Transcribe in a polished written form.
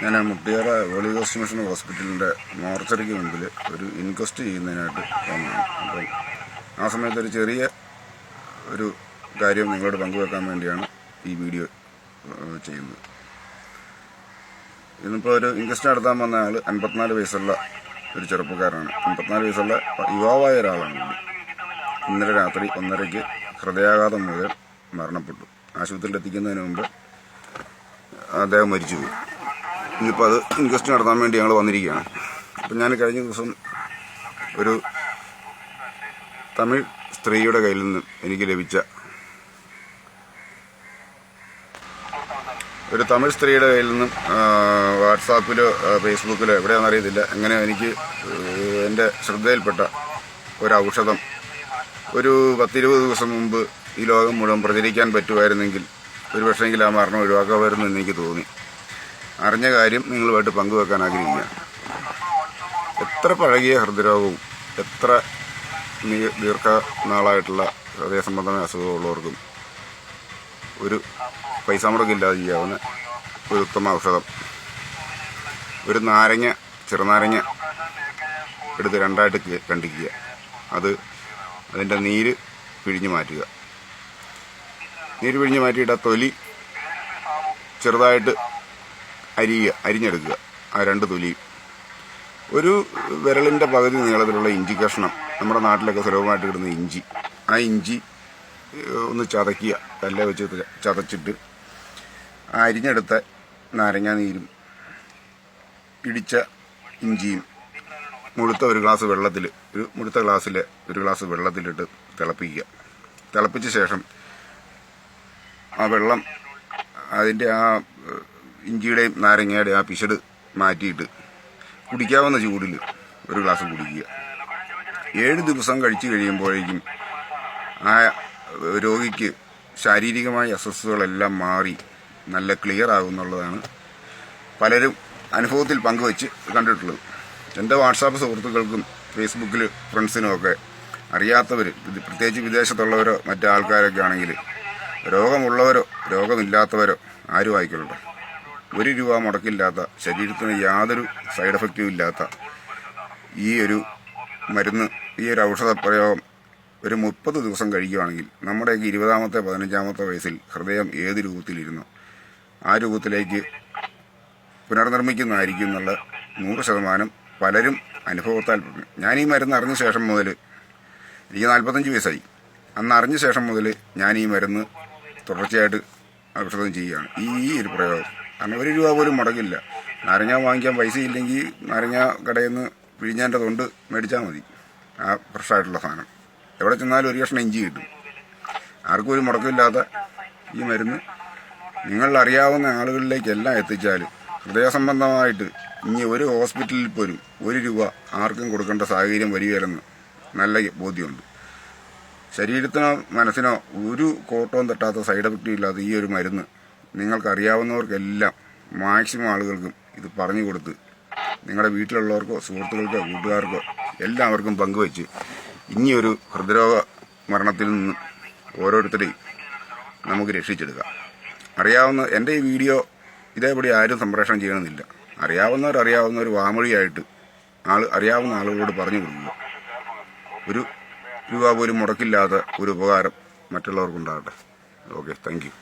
ഞാൻ മുട്ടിയാറ holy ghost mission ഹോസ്പിറ്റലിൻ്റെ മോർച്ചറിക്ക് മുമ്പിൽ ഒരു ഇൻക്വസ്റ്റ് ചെയ്യുന്നതിനായിട്ട് വന്നതാണ്. അപ്പം ആ സമയത്ത് ഒരു ചെറിയ ഒരു കാര്യം നിങ്ങളോട് പങ്കുവെക്കാൻ വേണ്ടിയാണ് ഈ വീഡിയോ ചെയ്യുന്നത്. ഇന്നിപ്പോൾ ഒരു ഇൻക്വസ്റ്റ് നടത്താൻ വന്ന ആൾ 54 വയസ്സുള്ള ഒരു ചെറുപ്പക്കാരനാണ്. 54 വയസ്സുള്ള യുവാവായ ഒരാളാണ്. ഇന്നലെ രാത്രി 1:30-ക്ക് ഹൃദയാഘാതം മൂലം മരണപ്പെട്ടു. ആശുപത്രിയിൽ എത്തിക്കുന്നതിന് മുമ്പ് അദ്ദേഹം മരിച്ചുപോയി. ഇന്നിപ്പോൾ അത് ഇൻക്വസ്റ്റ് നടത്താൻ വേണ്ടി ഞങ്ങൾ വന്നിരിക്കുകയാണ്. അപ്പം ഞാൻ കഴിഞ്ഞ ദിവസം ഒരു തമിഴ് സ്ത്രീയുടെ കയ്യിൽ നിന്നും എനിക്ക് ലഭിച്ച വാട്സാപ്പിലോ ഫേസ്ബുക്കിലോ എവിടെയാണെന്ന് അറിയത്തില്ല, എങ്ങനെ എനിക്ക് എൻ്റെ ശ്രദ്ധയിൽപ്പെട്ട ഒരു ഔഷധം ഒരു 10-20 ദിവസം മുമ്പ് ഈ ലോകം മുഴുവൻ പ്രചരിക്കാൻ പറ്റുമായിരുന്നെങ്കിൽ ഒരു പക്ഷേങ്കിൽ ആ മരണം ഒഴിവാക്കാമായിരുന്നു എന്ന് എനിക്ക് തോന്നി. അറിഞ്ഞ കാര്യം നിങ്ങളുമായിട്ട് പങ്കുവെക്കാൻ ആഗ്രഹിക്കുകയാണ്. എത്ര പഴകിയ ഹൃദ്രോഗവും എത്ര ദീർഘനാളായിട്ടുള്ള ഹൃദയ സംബന്ധമായ അസുഖമുള്ളവർക്കും ഒരു പൈസ മുടക്കില്ലാതെ ചെയ്യാവുന്ന ഒരു ഉത്തമ ഔഷധം. ഒരു ചെറുനാരങ്ങ എടുത്ത് 2ആയിട്ട് കണ്ടിക്കുക. അതിൻ്റെ നീര് പിഴിഞ്ഞ് മാറ്റുക. നീര് പിഴിഞ്ഞ് മാറ്റിയിട്ട് ആ തൊലി ചെറുതായിട്ട് അരിഞ്ഞെടുക്കുക. ആ 2 തൊലിയും ഒരു വിരലിൻ്റെ പകുതി നീളത്തിലുള്ള ഇഞ്ചി കഷ്ണം, നമ്മുടെ നാട്ടിലൊക്കെ സുലഭമായിട്ട് കിട്ടുന്ന ഇഞ്ചി, ആ ഇഞ്ചി ഒന്ന് ചതയ്ക്കുക. കല്ല് വെച്ച് ചതച്ചിട്ട് ആ അരിഞ്ഞെടുത്ത നാരങ്ങാ നീരും ഇടിച്ച ഇഞ്ചിയും മുഴുത്ത ഒരു ഗ്ലാസ് വെള്ളത്തിൽ ഒരു ഗ്ലാസ് വെള്ളത്തിലിട്ട് തിളപ്പിക്കുക. തിളപ്പിച്ച ശേഷം ആ വെള്ളം അതിൻ്റെ ആ ഇഞ്ചിയുടെയും നാരങ്ങയുടെയും ആ പിശട് മാറ്റിയിട്ട് കുടിക്കാവുന്ന ചൂടിൽ ഒരു ഗ്ലാസ് കുടിക്കുക. 7 ദിവസം കഴിച്ചു കഴിയുമ്പോഴേക്കും ആ രോഗിക്ക് ശാരീരികമായ അസ്വസ്ഥതകളെല്ലാം മാറി നല്ല ക്ലിയർ ആകുമെന്നുള്ളതാണ് പലരും അനുഭവത്തിൽ പങ്കുവെച്ച് കണ്ടിട്ടുള്ളത്. എൻ്റെ വാട്സാപ്പ് സുഹൃത്തുക്കൾക്കും ഫേസ്ബുക്കിൽ ഫ്രണ്ട്സിനുമൊക്കെ അറിയാത്തവർ, പ്രത്യേകിച്ച് വിദേശത്തുള്ളവരോ മറ്റു ആൾക്കാരൊക്കെ ആണെങ്കിൽ, രോഗമുള്ളവരോ രോഗമില്ലാത്തവരോ ആരും ആയിക്കൊള്ളട്ടെ, 1 രൂപ മുടക്കില്ലാത്ത, ശരീരത്തിന് യാതൊരു സൈഡ് എഫക്റ്റും ഇല്ലാത്ത ഈ ഒരു മരുന്ന്, ഈ ഒരു ഔഷധ പ്രയോഗം ഒരു 30 ദിവസം കഴിക്കുകയാണെങ്കിൽ നമ്മുടെയൊക്കെ 20-ാമത്തെ 15-ാമത്തെ വയസ്സിൽ ഹൃദയം ഏത് രൂപത്തിലിരുന്നോ ആ രൂപത്തിലേക്ക് പുനർനിർമ്മിക്കുന്നതായിരിക്കും എന്നുള്ള 100% പലരും അനുഭവത്താൽ. ഞാൻ ഈ മരുന്ന് അറിഞ്ഞ ശേഷം മുതൽ, എനിക്ക് 45 വയസ്സായി, അന്ന് അറിഞ്ഞ ശേഷം മുതൽ ഞാൻ ഈ മരുന്ന് തുടർച്ചയായിട്ട് ഔഷധം ചെയ്യുകയാണ്. ഈ ഒരു പ്രയോഗം കാരണം 1 രൂപ പോലും മുടക്കില്ല. നാരങ്ങ വാങ്ങിക്കാൻ പൈസ ഇല്ലെങ്കിൽ നാരങ്ങ കടയിൽ നിന്ന് പിഴിഞ്ഞതിൻ്റെ തൊണ്ട് മേടിച്ചാൽ മതി. ആ ഫ്രഷായിട്ടുള്ള സാധനം എവിടെ ചെന്നാലും 1 കഷ്ണം ഇഞ്ചി കിട്ടും. ആർക്കും ഒരു മുടക്കമില്ലാത്ത ഈ മരുന്ന് നിങ്ങളറിയാവുന്ന ആളുകളിലേക്കെല്ലാം എത്തിച്ചാൽ ഹൃദയ സംബന്ധമായിട്ട് ഇനി ഒരു ഹോസ്പിറ്റലിൽ പോലും 1 രൂപ ആർക്കും കൊടുക്കേണ്ട സാഹചര്യം വരികയില്ലെന്ന് നല്ല ബോധ്യമുണ്ട്. ശരീരത്തിനോ മനസ്സിനോ ഒരു കോട്ടവും തട്ടാത്ത സൈഡ് എഫക്റ്റും ഇല്ലാത്ത ഈ ഒരു മരുന്ന് നിങ്ങൾക്കറിയാവുന്നവർക്കെല്ലാം, മാക്സിമം ആളുകൾക്കും ഇത് പറഞ്ഞു കൊടുത്ത് നിങ്ങളുടെ വീട്ടിലുള്ളവർക്കോ സുഹൃത്തുക്കൾക്കോ കൂട്ടുകാർക്കോ എല്ലാവർക്കും പങ്കുവെച്ച് ഇനിയൊരു ഹൃദ്രോഗ മരണത്തിൽ നിന്ന് ഓരോരുത്തരെയും നമുക്ക് രക്ഷിച്ചെടുക്കാം. എൻ്റെ ഈ വീഡിയോ ഇതേപടി ആരും സംപ്രേഷണം ചെയ്യണമെന്നില്ല. അറിയാവുന്നവർ വാമൊഴിയായിട്ട് അറിയാവുന്ന ആളുകളോട് പറഞ്ഞു കൊടുക്കുക. 1 രൂപ പോലും മുടക്കില്ലാത്ത ഒരു ഉപകാരം മറ്റുള്ളവർക്കുണ്ടാകട്ടെ. Okay, thank you.